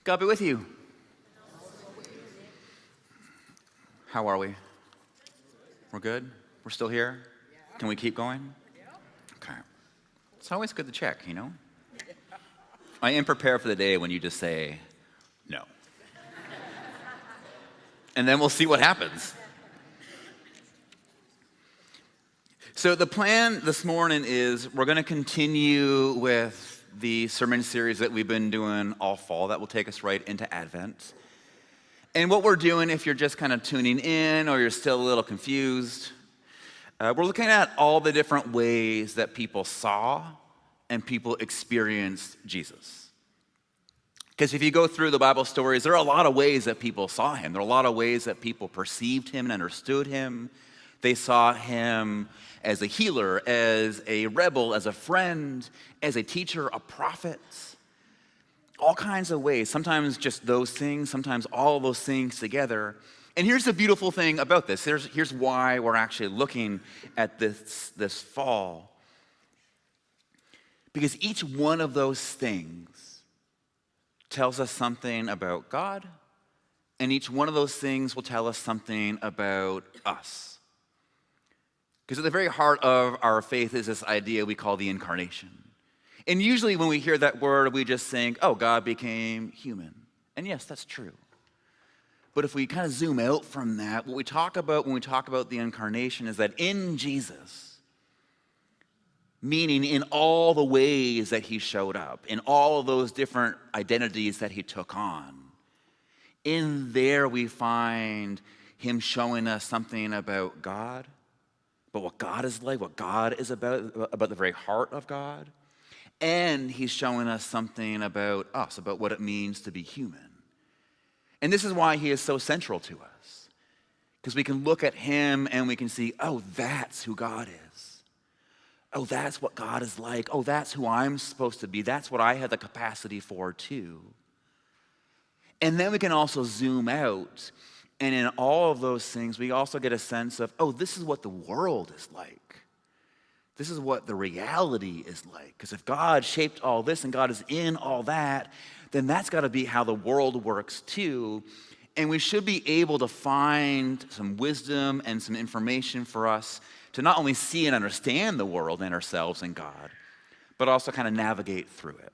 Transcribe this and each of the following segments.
God be with you. How are we? We're good? We're still here? Can we keep going? Okay. It's always good to check, you know? I am prepared for the day when you just say, no. And then we'll see what happens. So the plan this morning is we're going to continue with the sermon series that we've been doing all fall that will take us right into Advent. And what we're doing, if you're just kind of tuning in or you're still a little confused, we're looking at all the different ways that people saw and people experienced Jesus. Because if you go through the Bible stories, there are a lot of ways that people saw him. There are a lot of ways that people perceived him and understood him. They saw him as a healer, as a rebel, as a friend, as a teacher, a prophet. All kinds of ways. Sometimes just those things, sometimes all of those things together. And here's the beautiful thing about this. Here's why we're actually looking at this fall. Because each one of those things tells us something about God, and each one of those things will tell us something about us. Because at the very heart of our faith is this idea we call the incarnation. And usually when we hear that word, we just think, oh, God became human. And yes, that's true. But if we kind of zoom out from that, what we talk about when we talk about the incarnation is that in Jesus, meaning in all the ways that he showed up, in all of those different identities that he took on, in there we find him showing us something about God, about what God is like, what God is about the very heart of God. And he's showing us something about us, about what it means to be human. And this is why he is so central to us. Because we can look at him and we can see, oh, that's who God is. Oh, that's what God is like. Oh, that's who I'm supposed to be. That's what I have the capacity for too. And then we can also zoom out. And in all of those things, we also get a sense of, oh, this is what the world is like. This is what the reality is like. Because if God shaped all this and God is in all that, then that's got to be how the world works too. And we should be able to find some wisdom and some information for us to not only see and understand the world and ourselves and God, but also kind of navigate through it.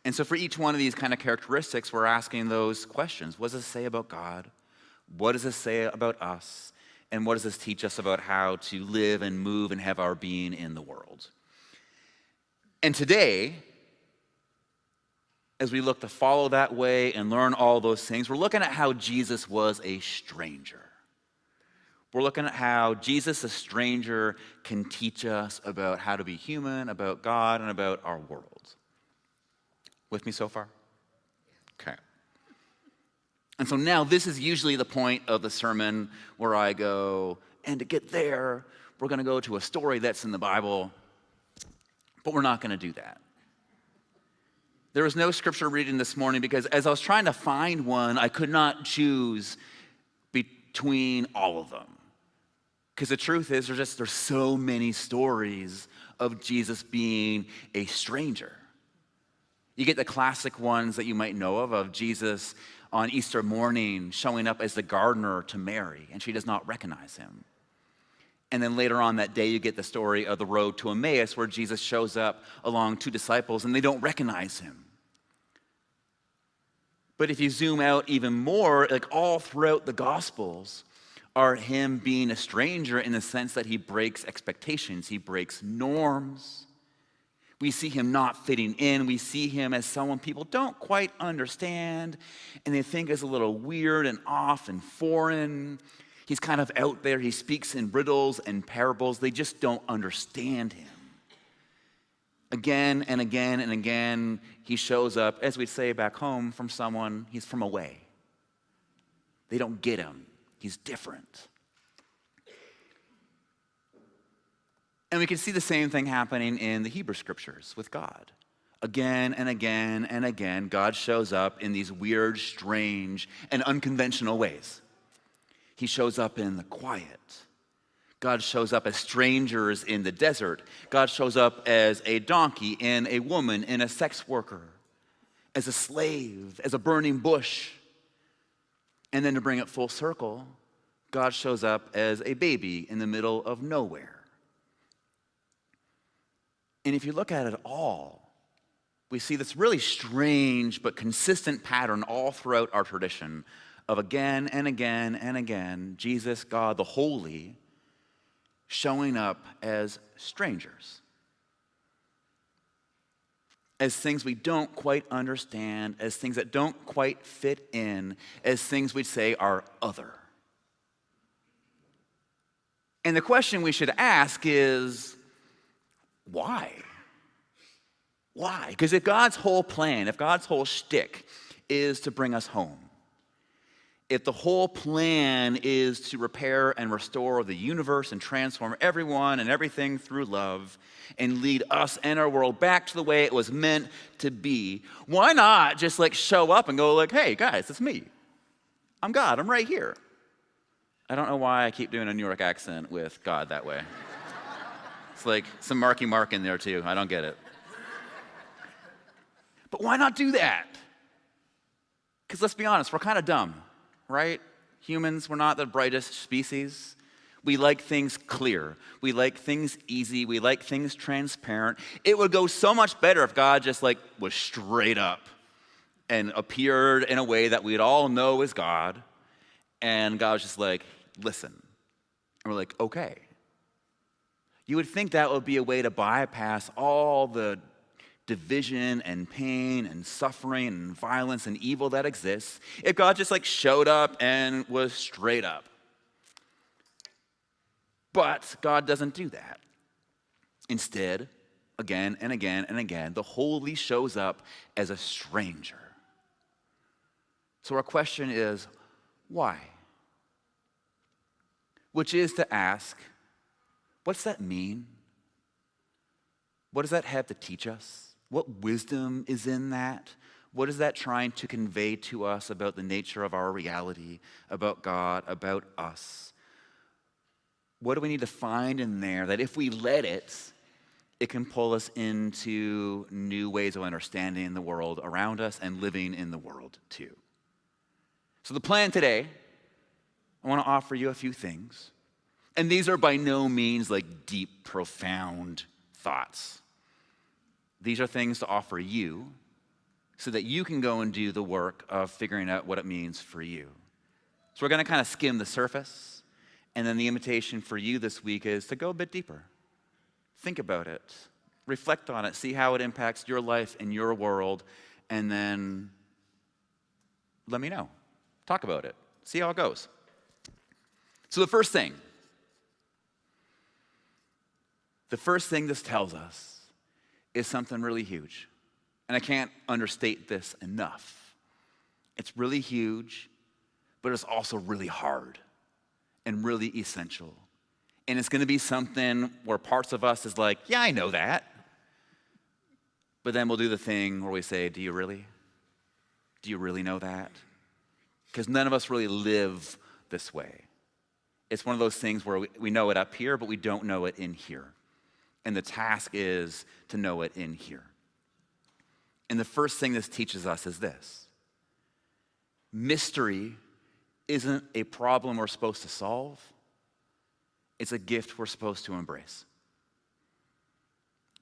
And so for each one of these kind of characteristics, we're asking those questions. What does this say about God? What does this say about us? And what does this teach us about how to live and move and have our being in the world? And today, as we look to follow that way and learn all those things, we're looking at how Jesus was a stranger. We're looking at how Jesus, a stranger, can teach us about how to be human, about God, and about our world. With me so far? Okay. And so now this is usually the point of the sermon where I go, and to get there, we're going to go to a story that's in the Bible, but we're not going to do that. There was no scripture reading this morning because as I was trying to find one, I could not choose between all of them. Because the truth is, there's so many stories of Jesus being a stranger. You get the classic ones that you might know of Jesus on Easter morning showing up as the gardener to Mary, and she does not recognize him. And then later on that day, you get the story of the road to Emmaus, where Jesus shows up along two disciples, and they don't recognize him. But if you zoom out even more, like all throughout the Gospels are him being a stranger in the sense that he breaks expectations, he breaks norms. We see him not fitting in. We see him as someone people don't quite understand, and they think is a little weird and off and foreign. He's kind of out there. He speaks in riddles and parables. They just don't understand him. Again and again and again, he shows up, as we'd say back home, from someone, he's from away. They don't get him. He's different. And we can see the same thing happening in the Hebrew scriptures with God. Again and again and again, God shows up in these weird, strange, and unconventional ways. He shows up in the quiet. God shows up as strangers in the desert. God shows up as a donkey and a woman and a sex worker. as a slave, as a burning bush. And then to bring it full circle, God shows up as a baby in the middle of nowhere. And if you look at it all, we see this really strange but consistent pattern all throughout our tradition of again and again and again, Jesus, God the Holy, showing up as strangers, as things we don't quite understand, as things that don't quite fit in, as things we'd say are other. And the question we should ask is, why? Why? Because if God's whole plan, if God's whole shtick is to bring us home, if the whole plan is to repair and restore the universe and transform everyone and everything through love and lead us and our world back to the way it was meant to be, why not just show up and go hey guys, it's me. I'm God, I'm right here. I don't know why I keep doing a New York accent with God that way. It's some Marky Mark in there too, I don't get it. But why not do that? Because let's be honest, we're kind of dumb, right? Humans, we're not the brightest species. We like things clear. We like things easy. We like things transparent. It would go so much better if God just was straight up and appeared in a way that we'd all know is God. And God was just listen. And we're okay. You would think that would be a way to bypass all the division and pain and suffering and violence and evil that exists if God just showed up and was straight up. But God doesn't do that. Instead, again and again and again, the Holy shows up as a stranger. So our question is, why? Which is to ask, what's that mean? What does that have to teach us? What wisdom is in that? What is that trying to convey to us about the nature of our reality, about God, about us? What do we need to find in there that if we let it, it can pull us into new ways of understanding the world around us and living in the world too? So the plan today, I want to offer you a few things. And these are by no means deep, profound thoughts. These are things to offer you so that you can go and do the work of figuring out what it means for you. So we're going to kind of skim the surface, and then the invitation for you this week is to go a bit deeper. Think about it. Reflect on it. See how it impacts your life and your world, and then let me know. Talk about it. See how it goes. So the first thing this tells us is something really huge. And I can't understate this enough. It's really huge, but it's also really hard and really essential. And it's going to be something where parts of us is yeah, I know that. But then we'll do the thing where we say, do you really? Do you really know that? Because none of us really live this way. It's one of those things where we know it up here, but we don't know it in here. And the task is to know it in here. And the first thing this teaches us is this. Mystery isn't a problem we're supposed to solve. It's a gift we're supposed to embrace.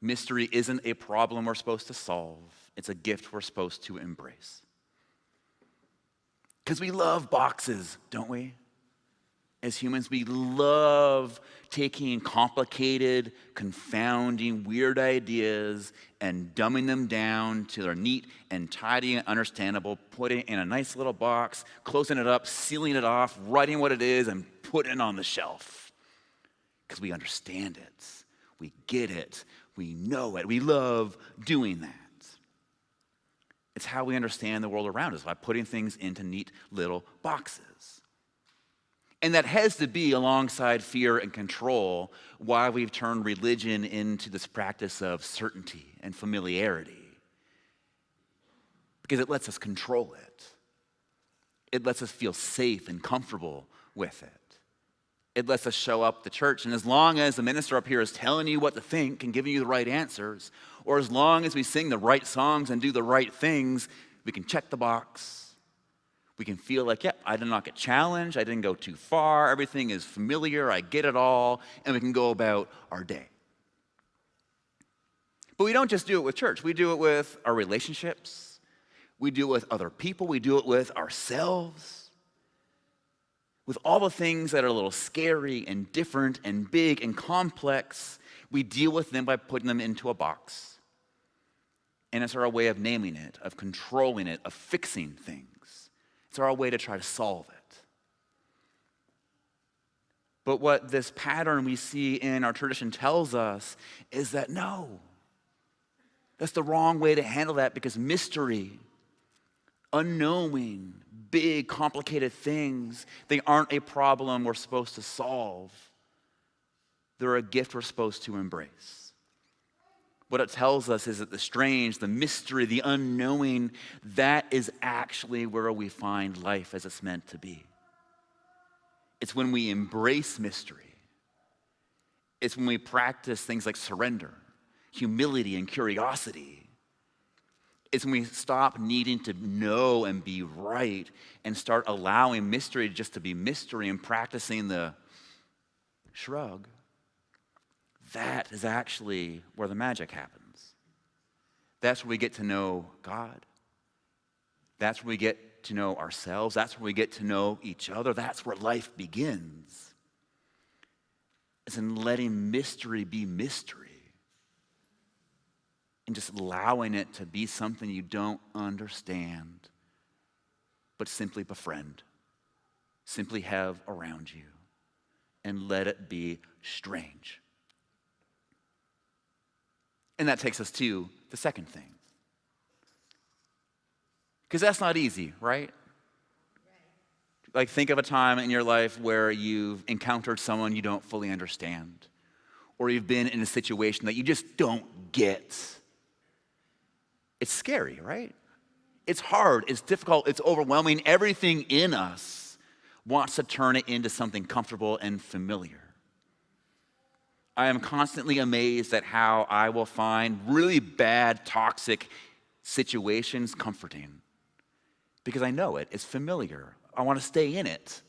Mystery isn't a problem we're supposed to solve. It's a gift we're supposed to embrace. Because we love boxes, don't we? As humans, we love taking complicated, confounding, weird ideas and dumbing them down to their neat and tidy and understandable, putting it in a nice little box, closing it up, sealing it off, writing what it is, and putting it on the shelf. Because we understand it. We get it. We know it. We love doing that. It's how we understand the world around us, by putting things into neat little boxes. And that has to be alongside fear and control why we've turned religion into this practice of certainty and familiarity. Because it lets us control it. It lets us feel safe and comfortable with it. It lets us show up at the church. And as long as the minister up here is telling you what to think and giving you the right answers, or as long as we sing the right songs and do the right things, we can check the box. We can feel like, yep, I did not get challenged. I didn't go too far. Everything is familiar. I get it all. And we can go about our day. But we don't just do it with church. We do it with our relationships. We do it with other people. We do it with ourselves. With all the things that are a little scary and different and big and complex, we deal with them by putting them into a box. And it's our way of naming it, of controlling it, of fixing things. It's our way to try to solve it. But what this pattern we see in our tradition tells us is that no, that's the wrong way to handle that, because mystery, unknowing, big, complicated things, they aren't a problem we're supposed to solve. They're a gift we're supposed to embrace. What it tells us is that the strange, the mystery, the unknowing, that is actually where we find life as it's meant to be. It's when we embrace mystery. It's when we practice things like surrender, humility, and curiosity. It's when we stop needing to know and be right and start allowing mystery just to be mystery and practicing the shrug. That is actually where the magic happens. That's where we get to know God. That's where we get to know ourselves. That's where we get to know each other. That's where life begins. It's in letting mystery be mystery. And just allowing it to be something you don't understand, but simply befriend, simply have around you, and let it be strange. And that takes us to the second thing. Because that's not easy, right? Like, think of a time in your life where you've encountered someone you don't fully understand, or you've been in a situation that you just don't get. It's scary, right? It's hard, it's difficult, it's overwhelming. Everything in us wants to turn it into something comfortable and familiar. I am constantly amazed at how I will find really bad, toxic situations comforting. Because I know it, it's familiar. I want to stay in it.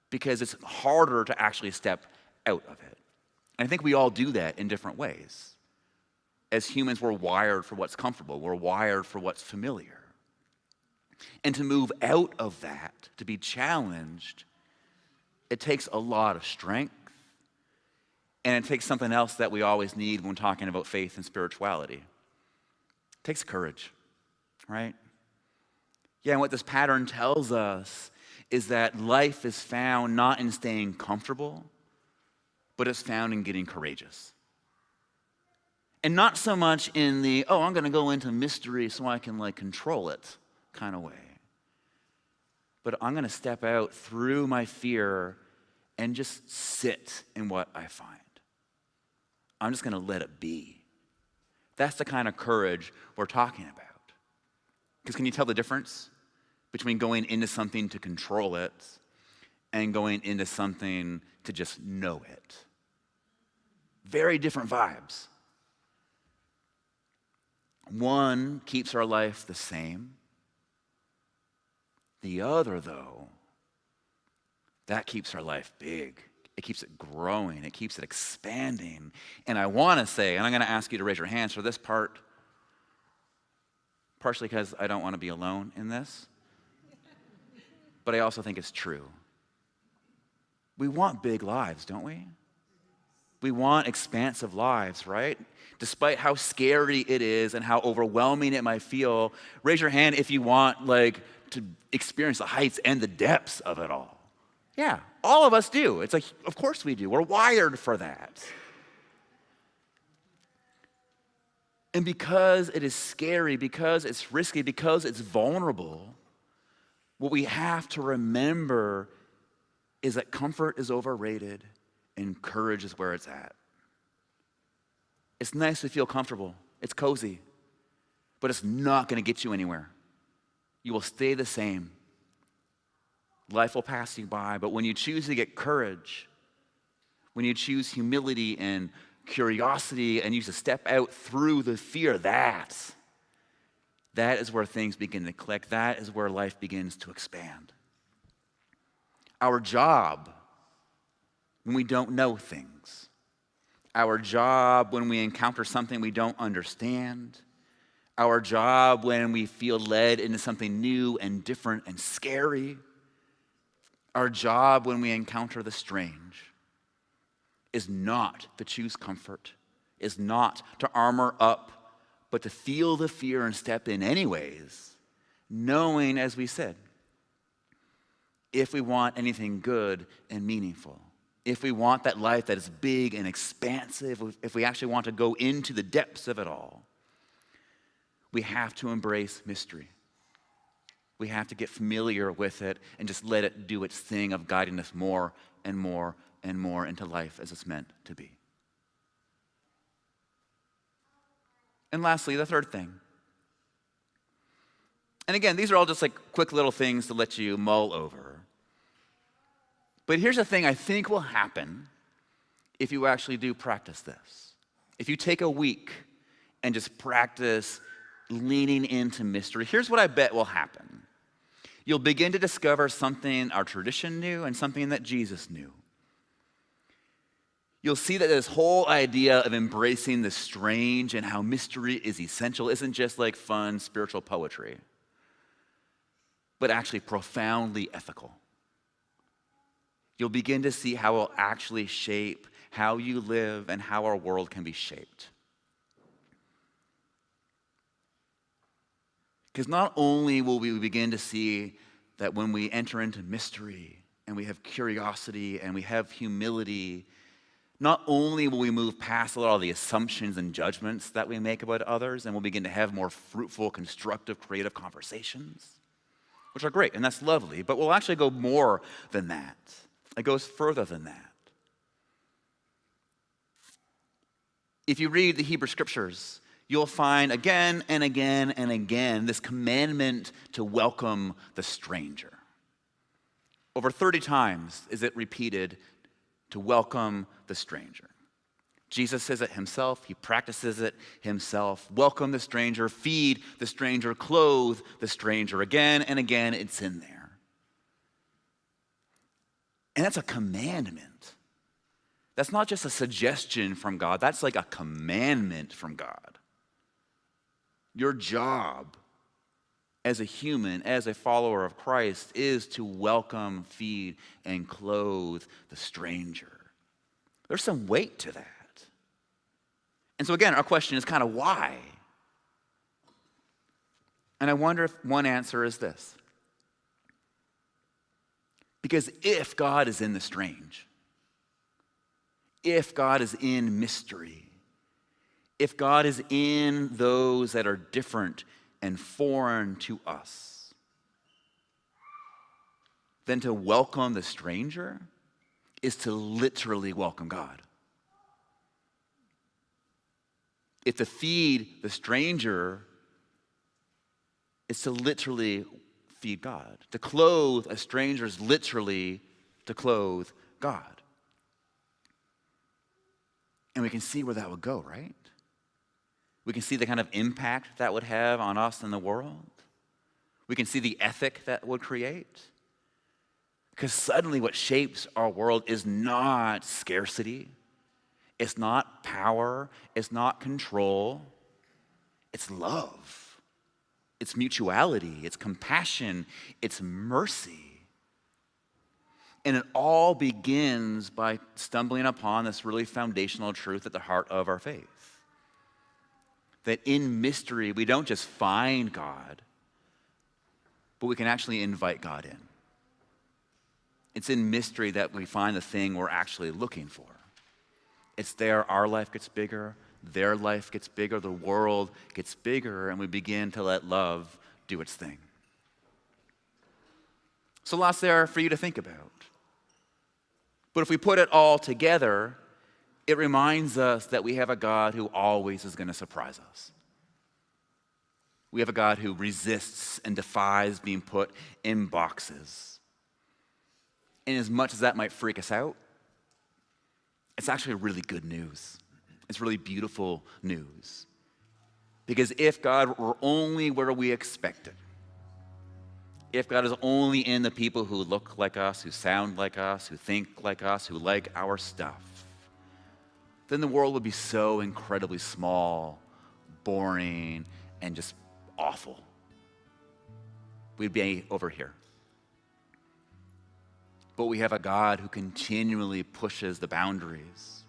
Because it's harder to actually step out of it. And I think we all do that in different ways. As humans, we're wired for what's comfortable. We're wired for what's familiar. And to move out of that, to be challenged, it takes a lot of strength. And it takes something else that we always need when talking about faith and spirituality. It takes courage, right? Yeah, and what this pattern tells us is that life is found not in staying comfortable, but it's found in getting courageous. And not so much in the, oh, I'm going to go into mystery so I can control it kind of way. But I'm going to step out through my fear and just sit in what I find. I'm just going to let it be. That's the kind of courage we're talking about. Because can you tell the difference between going into something to control it and going into something to just know it? Very different vibes. One keeps our life the same. The other, though, that keeps our life big. It keeps it growing. It keeps it expanding. And I want to say, and I'm going to ask you to raise your hands for this part, partially because I don't want to be alone in this, but I also think it's true. We want big lives, don't we? We want expansive lives, right? Despite how scary it is and how overwhelming it might feel, raise your hand if you want to experience the heights and the depths of it all. Yeah, all of us do. It's of course we do. We're wired for that. And because it is scary, because it's risky, because it's vulnerable, what we have to remember is that comfort is overrated and courage is where it's at. It's nice to feel comfortable. It's cozy. But it's not going to get you anywhere. You will stay the same. Life will pass you by, but when you choose to get courage, when you choose humility and curiosity and you to step out through the fear, that is where things begin to click. That is where life begins to expand. Our job when we don't know things, our job when we encounter something we don't understand, our job when we feel led into something new and different and scary, our job when we encounter the strange is not to choose comfort, is not to armor up, but to feel the fear and step in anyways, knowing, as we said, if we want anything good and meaningful, if we want that life that is big and expansive, if we actually want to go into the depths of it all, we have to embrace mystery. We have to get familiar with it and just let it do its thing of guiding us more and more and more into life as it's meant to be. And lastly, the third thing. And again, these are all just like quick little things to let you mull over. But here's the thing I think will happen if you actually do practice this. If you take a week and just practice leaning into mystery, here's what I bet will happen. You'll begin to discover something our tradition knew and something that Jesus knew. You'll see that this whole idea of embracing the strange and how mystery is essential isn't just like fun spiritual poetry, but actually profoundly ethical. You'll begin to see how it will actually shape how you live and how our world can be shaped. Because not only will we begin to see that when we enter into mystery and we have curiosity and we have humility, not only will we move past a lot of the assumptions and judgments that we make about others, and we'll begin to have more fruitful, constructive, creative conversations, which are great, and that's lovely, but we'll actually go more than that. It goes further than that. If you read the Hebrew Scriptures, you'll find again and again and again this commandment to welcome the stranger. Over 30 times is it repeated to welcome the stranger. Jesus says it himself. He practices it himself. Welcome the stranger, feed the stranger, clothe the stranger. Again and again, it's in there. And that's a commandment. That's not just a suggestion from God. That's like a commandment from God. Your job as a human, as a follower of Christ, is to welcome, feed, and clothe the stranger. There's some weight to that. And so again, our question is kind of why? And I wonder if one answer is this. Because if God is in the strange, if God is in mystery, if God is in those that are different and foreign to us, then to welcome the stranger is to literally welcome God. If to feed the stranger is to literally feed God. To clothe a stranger is literally to clothe God. And we can see where that would go, right? We can see the kind of impact that would have on us and the world. We can see the ethic that would create. Because suddenly what shapes our world is not scarcity. It's not power. It's not control. It's love. It's mutuality. It's compassion. It's mercy. And it all begins by stumbling upon this really foundational truth at the heart of our faith. That in mystery, we don't just find God, but we can actually invite God in. It's in mystery that we find the thing we're actually looking for. It's there our life gets bigger, their life gets bigger, the world gets bigger, and we begin to let love do its thing. So lots there for you to think about. But if we put it all together, it reminds us that we have a God who always is going to surprise us. We have a God who resists and defies being put in boxes. And as much as that might freak us out, it's actually really good news. It's really beautiful news. Because if God were only where we expected, if God is only in the people who look like us, who sound like us, who think like us, who like our stuff, then the world would be so incredibly small, boring, and just awful. We'd be over here. But we have a God who continually pushes the boundaries,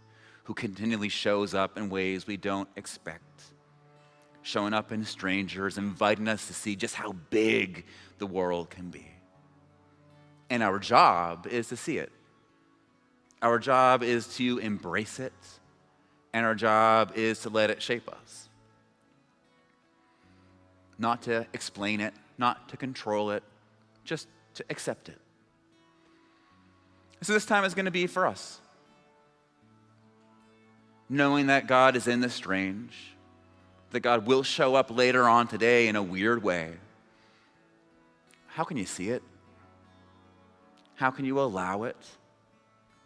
who continually shows up in ways we don't expect, showing up in strangers, inviting us to see just how big the world can be. And our job is to see it. Our job is to embrace it, and our job is to let it shape us. Not to explain it, not to control it, just to accept it. So this time is going to be for us. Knowing that God is in the strange, that God will show up later on today in a weird way. How can you see it? How can you allow it?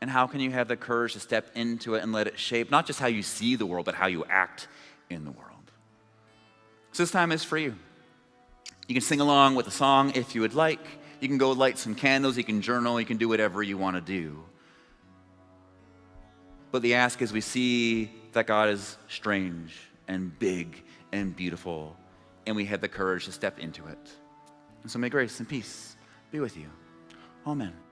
And how can you have the courage to step into it and let it shape not just how you see the world, but how you act in the world? So this time is for you. You can sing along with the song if you would like. You can go light some candles. You can journal. You can do whatever you want to do. But the ask is we see that God is strange and big and beautiful, and we have the courage to step into it. And so may grace and peace be with you. Amen.